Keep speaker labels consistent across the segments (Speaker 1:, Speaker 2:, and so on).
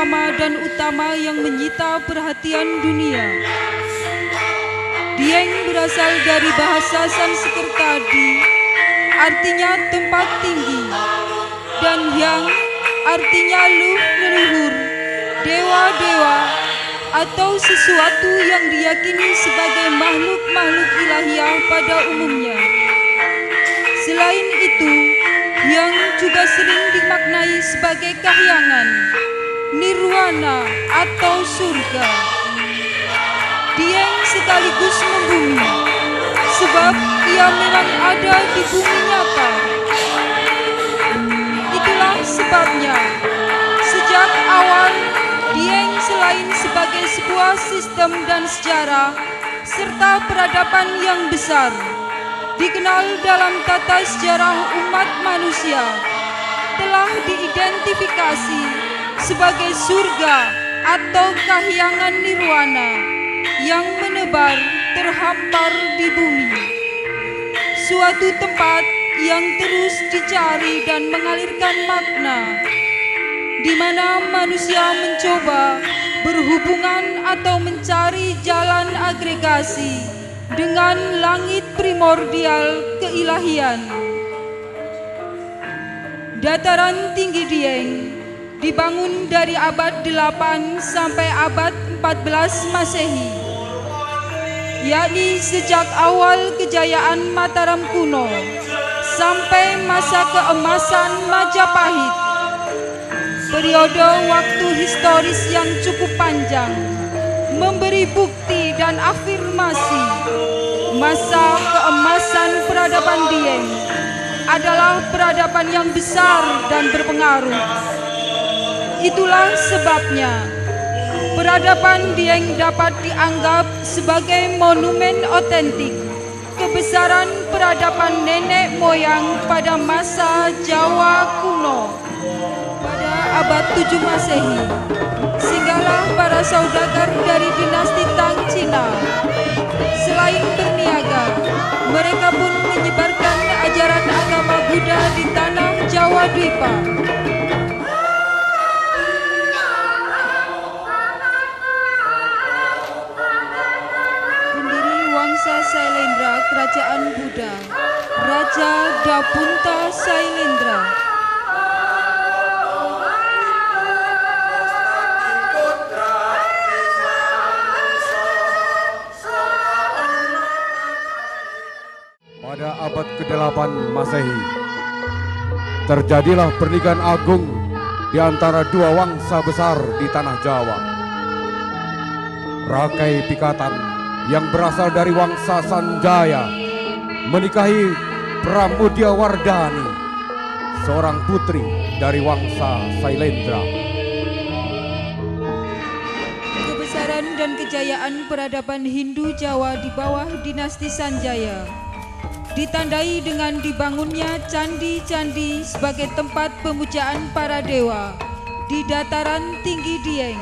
Speaker 1: pertama dan utama yang menyita perhatian dunia. Dieng berasal dari bahasa Sanskerta di, artinya tempat tinggi, dan Hyang artinya leluhur, dewa-dewa, atau sesuatu yang diyakini sebagai makhluk-makhluk ilahiyah pada umumnya. Selain itu, Hyang juga sering dimaknai sebagai kahyangan, nirwana atau surga. Dieng sekaligus membumi, sebab ia memang ada di bumi nyata. Itulah sebabnya, sejak awal Dieng selain sebagai sebuah sistem dan sejarah serta peradaban yang besar, dikenal dalam tata sejarah umat manusia, telah diidentifikasi sebagai surga atau kahyangan nirwana yang menebar terhampar di bumi. Suatu tempat yang terus dicari dan mengalirkan makna, di mana manusia mencoba berhubungan atau mencari jalan agregasi dengan langit primordial keilahian. Dataran tinggi Dieng dibangun dari abad 8 sampai abad 14 Masehi, yakni sejak awal kejayaan Mataram kuno sampai masa keemasan Majapahit. Periode waktu historis yang cukup panjang memberi bukti dan afirmasi masa keemasan peradaban Dieng adalah peradaban yang besar dan berpengaruh. Itulah sebabnya peradaban Dieng dapat dianggap sebagai monumen otentik kebesaran peradaban nenek moyang pada masa Jawa kuno. Pada abad 7 Masehi, singgahlah para saudagar dari dinasti Tang Cina. Selain berniaga, mereka pun menyebarkan ajaran agama Buddha di tanah Jawa Dwipa. Pendiri Wangsa Sailendra Kerajaan Buddha, Raja Dapunta Sailendra.
Speaker 2: Pada abad ke-8 Masehi, terjadilah pernikahan agung di antara dua wangsa besar di tanah Jawa. Rakai Pikatan yang berasal dari wangsa Sanjaya menikahi Pramudiawardhani, seorang putri dari wangsa Sailendra.
Speaker 1: Kebesaran dan kejayaan peradaban Hindu Jawa di bawah dinasti Sanjaya ditandai dengan dibangunnya candi-candi sebagai tempat pemujaan para dewa di dataran tinggi Dieng.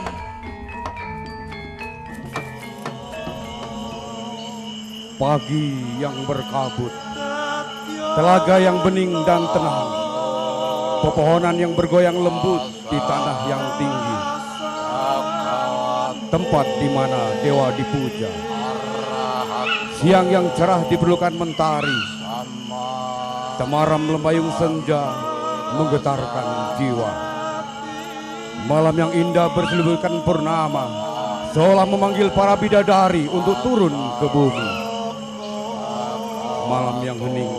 Speaker 2: Pagi yang berkabut, telaga yang bening dan tenang, pepohonan yang bergoyang lembut di tanah yang tinggi, tempat di mana dewa dipuja. Siang yang cerah diperlukan mentari, temaram lembayung senja menggetarkan jiwa. Malam yang indah berselubungkan purnama, seolah memanggil para bidadari untuk turun ke bumi. Malam yang hening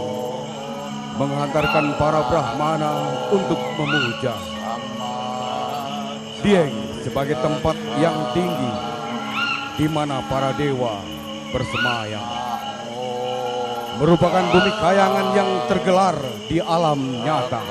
Speaker 2: menghantarkan para Brahmana untuk memuja. Dieng sebagai tempat yang tinggi di mana para dewa bersemayam, merupakan bumi kayangan yang tergelar di alam nyata.